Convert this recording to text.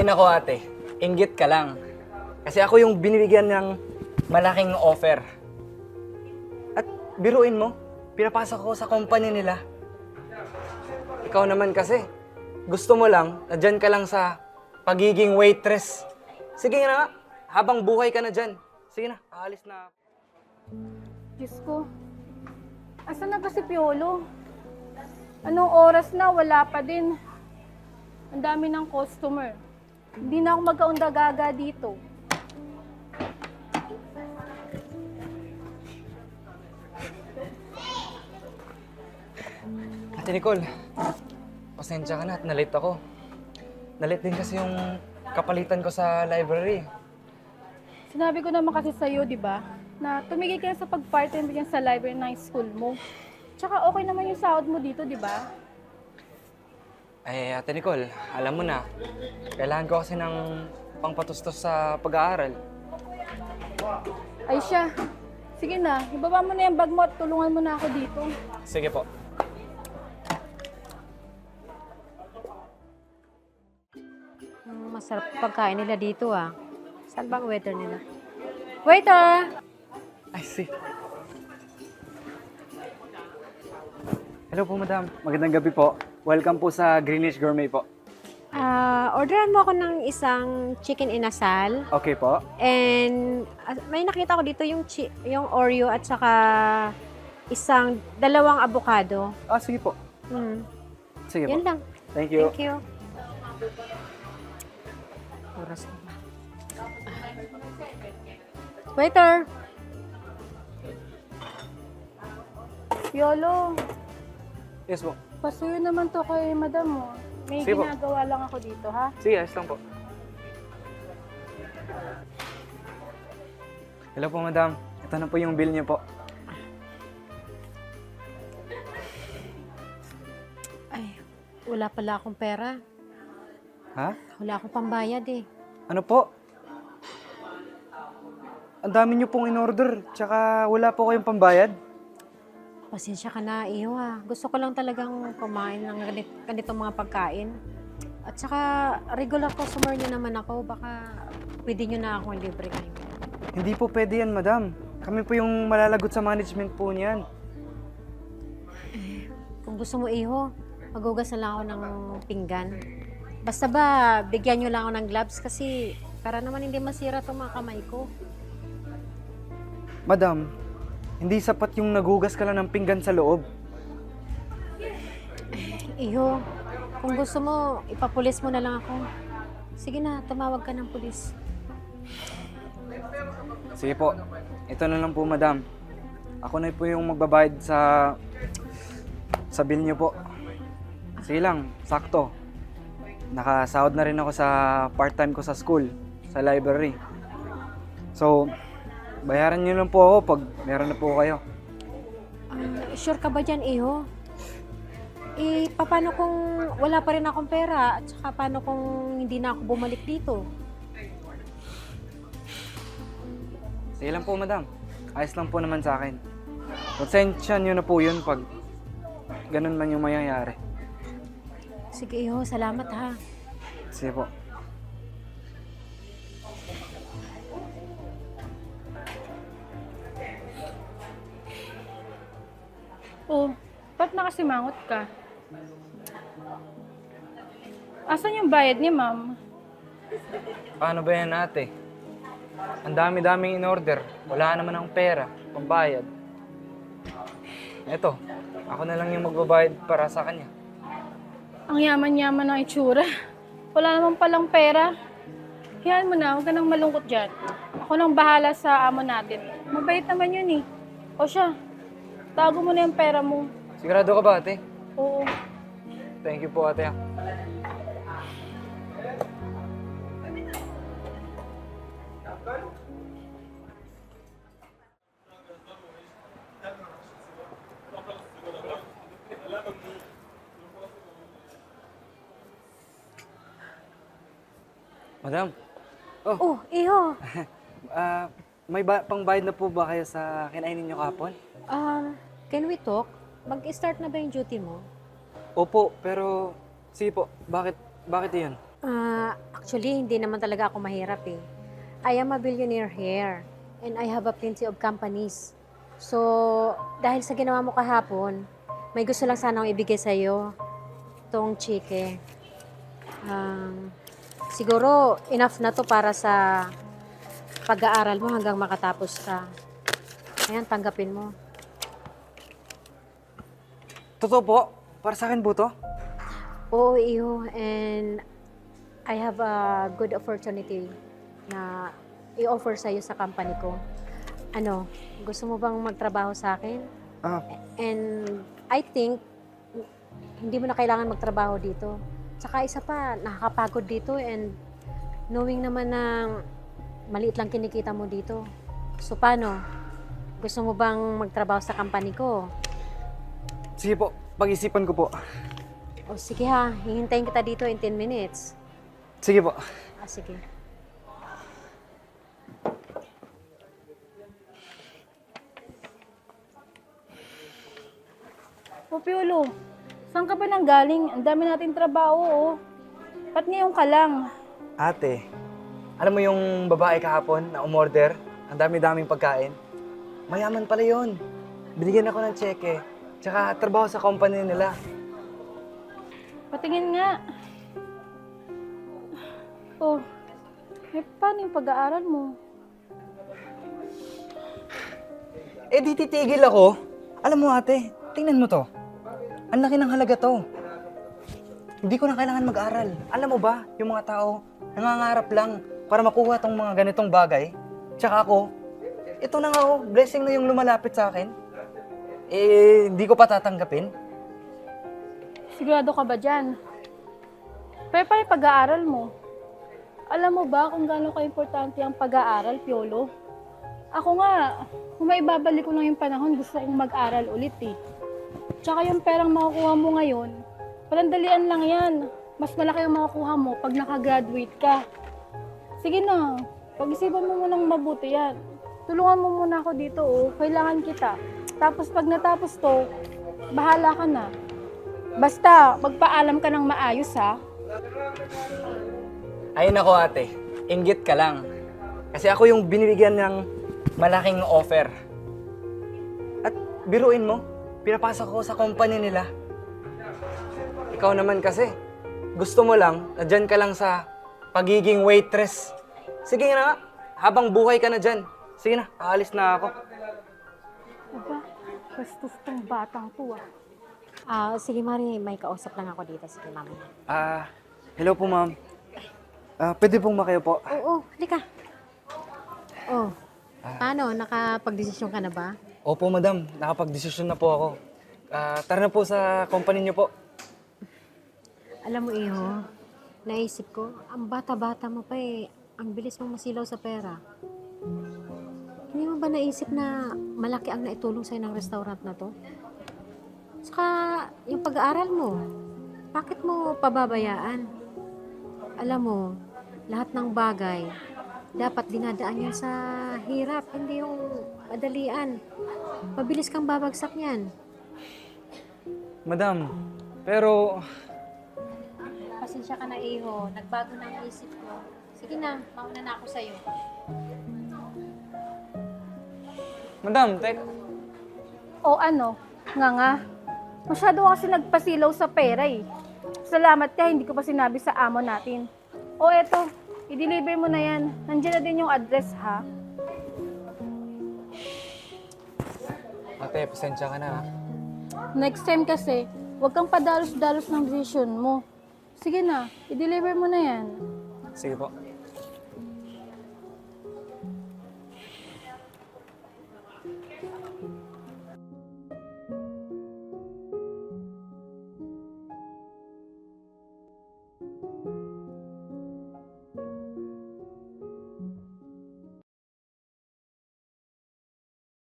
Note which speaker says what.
Speaker 1: Nako ate, inggit ka lang. Kasi ako yung binibigyan ng malaking offer. At biruin mo, pinapasok ko sa company nila. Ikaw naman kasi, gusto mo lang, na dyan ka lang sa pagiging waitress. Sige na nga, habang buhay ka na dyan. Sige na, aalis na ako.
Speaker 2: Diyos ko, asan na ba si Piolo? Anong oras na? Wala pa din. Ang dami ng customer. Hindi na ako magkaundagaga dito.
Speaker 1: Ate Nicole, pasensya ka na at nalate ako. Nalate din kasi yung kapalitan ko sa library.
Speaker 2: Sinabi ko naman kasi sa'yo, di ba, na tumigil ka na sa pag-part-time dyan sa library ng school mo. Tsaka okay naman yung sahod mo dito, di ba?
Speaker 1: Ay, Ate Nicole, alam mo na, kailangan ko kasi ng pangpatustos sa pag-aaral.
Speaker 2: Ay siya. Sige na, ibaba mo na yung bag mo at tulungan mo na ako dito.
Speaker 1: Sige po.
Speaker 3: Masarap pagkain nila dito ah. Saan bang waiter nila? Waiter!
Speaker 1: I see. Hello po, madam. Magandang gabi po. Welcome po sa Greenish Gourmet po.
Speaker 3: Orderan mo ako ng isang chicken inasal.
Speaker 1: Okay po.
Speaker 3: And may nakita ko dito yung Oreo at saka dalawang avocado.
Speaker 1: Sige po. Sige
Speaker 3: Yun
Speaker 1: po.
Speaker 3: lang.
Speaker 1: Thank you.
Speaker 3: Thank you. Oras na ba? Waiter!
Speaker 2: Piolo,
Speaker 1: Yes po.
Speaker 2: pasuyo naman to kay madam mo. May
Speaker 1: Sige po.
Speaker 2: ginagawa lang ako dito, ha?
Speaker 1: Sige, ayos lang po. Hello po, madam. Ito na po yung bill niyo po.
Speaker 3: Ay, wala pala akong pera.
Speaker 1: Ha?
Speaker 3: Wala akong pambayad eh.
Speaker 1: Ano po? Ang dami niyo pong in-order, tsaka wala po kayong pambayad.
Speaker 3: Pasensya ka na, iyo ah. Gusto ko lang talagang kumain ng ganitong mga pagkain. At saka, regular customer niyo naman ako. Baka pwede niyo na akong libre kayo.
Speaker 1: Hindi po pwede yan, madam. Kami po yung malalagot sa management po niyan.
Speaker 3: Kung gusto mo, iho, maghugas na lang ako ng pinggan. Basta ba, bigyan niyo lang ako ng gloves kasi para naman hindi masira itong mga kamay ko.
Speaker 1: Madam, hindi sapat yung nagugas ka lang ng pinggan sa loob.
Speaker 3: Iho, kung gusto mo, ipapulis mo na lang ako. Sige na, tumawag ka ng pulis.
Speaker 1: Sige po, ito na lang po, madam. Ako na po yung magbabayad sa bill niyo po. Sige lang, sakto. Nakasahod na rin ako sa part-time ko sa school, sa library. So, bayaran niyo lang po ako pag meron na po kayo.
Speaker 3: Sure ka ba dyan, iho? Paano kung wala pa rin akong pera? At saka paano kung hindi na ako bumalik dito?
Speaker 1: Sige lang po, madam. Ayos lang po naman sa akin. Konsensya niyo na po yun pag ganun man yung mangyayari.
Speaker 3: Sige, iho. Salamat, ha.
Speaker 1: Sige po.
Speaker 2: Oh, ba't nakasimangot ka? Asan yung bayad ni ma'am?
Speaker 1: Paano ba yan, ate? Ang dami-daming in-order. Wala naman akong pera, pambayad. Eto, ako na lang yung magbabayad para sa kanya.
Speaker 2: Ang yaman-yaman ng itsura. Wala naman palang pera. Hayaan mo na, huwag ka nang malungkot dyan. Ako nang bahala sa amo natin. Mabait naman yun eh. O siya, tago mo na yung pera mo.
Speaker 1: Sigurado ka ba, ate?
Speaker 2: Oo.
Speaker 1: Thank you po, ate. Madam,
Speaker 3: Oh, iho.
Speaker 1: may pangbayad na po ba kayo sa kinainin niyo kapon?
Speaker 3: Can we talk? Mag-start na ba yung duty mo?
Speaker 1: Opo, pero sige po, bakit iyon?
Speaker 3: Actually, hindi naman talaga ako mahirap eh. I am a billionaire here and I have a plenty of companies. So, dahil sa ginawa mo kahapon, may gusto lang sana akong ibigay sa'yo. Itong chike. Siguro, enough na to para sa pag-aaral mo hanggang makatapos ka. Ayan, tanggapin mo.
Speaker 1: Totoo po? Para sa akin po to?
Speaker 3: Oo, iyo. And I have a good opportunity na i-offer sa'yo sa company ko. Ano, gusto mo bang magtrabaho sa akin?
Speaker 1: Ah,
Speaker 3: And I think, hindi mo na kailangan magtrabaho dito. Tsaka isa pa, nakakapagod dito and knowing naman na maliit lang kinikita mo dito. So paano? Gusto mo bang magtrabaho sa company ko?
Speaker 1: sige po, pag-isipan ko po.
Speaker 3: O sige ha, hihintayin kita dito in 10 minutes.
Speaker 1: Sige po.
Speaker 3: Sige.
Speaker 2: O Piolo, saan ka ba nang galing? Ang dami nating trabaho, oh. Ba't ngayon ka lang?
Speaker 1: Ate, alam mo yung babae kahapon na umorder? Ang dami-daming pagkain. Mayaman pala yun. Binigyan ako ng cheque. Tsaka trabaho sa company nila.
Speaker 2: Patingin nga. Oh, paano yung pag-aaral mo?
Speaker 1: Eh di titigil ako. Alam mo ate, tingnan mo to. Ang laki ng halaga to. Hindi ko na kailangan mag-aral. Alam mo ba, yung mga tao, nangangarap lang para makuha tong mga ganitong bagay. Tsaka ako, ito na nga oh, blessing na yung lumalapit sa akin. Eh, hindi ko pa tatanggapin.
Speaker 2: Sigurado ka ba dyan? Pero pa yung pag-aaral mo. Alam mo ba kung gaano ka-importante ang pag-aaral, Piolo? Ako nga, kung maibabalik ko lang yung panahon, gusto kong mag-aral ulit eh. Tsaka yung perang makukuha mo ngayon, palandalian lang yan. Mas malaki yung makukuha mo pag nakagraduate ka. Sige na, pag-isipan mo munang mabuti yan. Tulungan mo muna ako dito, oh. Kailangan kita. Tapos pag natapos to, bahala ka na. Basta, magpaalam ka ng maayos, ha?
Speaker 1: Ay nako ate, inggit ka lang. Kasi ako yung binibigyan ng malaking offer. At biruin mo, pinapasok ko sa company nila. Ikaw naman kasi, gusto mo lang, na dyan ka lang sa pagiging waitress. Sige na nga, habang buhay ka na dyan. Sige na, aalis na ako.
Speaker 2: Aba, bastos tong batang to, ah.
Speaker 3: Sige Mari, may kausap lang ako dito. Sige, mami.
Speaker 1: Hello po ma'am. Pwede pong makayo po.
Speaker 3: Oo, halika. Oh, paano? Nakapag-desisyon ka na ba?
Speaker 1: Opo madam, nakapag-desisyon na po ako. Tara na po sa company niyo po.
Speaker 3: Alam mo, Iho, naisip ko, ang bata-bata mo pa eh, ang bilis mong masilaw sa pera. Hindi mo ba naisip na malaki ang naitulong sa'yo ng restaurant na to? Saka, yung pag-aaral mo, bakit mo pababayaan? Alam mo, lahat ng bagay, dapat dinadaan yan sa hirap, hindi yung madalian. Mabilis kang babagsak yan.
Speaker 1: Madam, pero
Speaker 3: Pasensya ka na, Iho. Nagbago na ang isip ko. Sige na, mauna na ako sa'yo.
Speaker 1: madam, tek.
Speaker 2: O ano, nga. Masyado kasi nagpasilaw sa pera eh. Salamat ka, hindi ko pa sinabi sa amo natin. O eto, i-deliver mo na yan. Nandiyan na din yung address, ha?
Speaker 1: Ate, pasensya ka na.
Speaker 2: Next time kasi, huwag kang padalos-dalos ng decision mo. Sige na, i-deliver mo na yan.
Speaker 1: Sige po.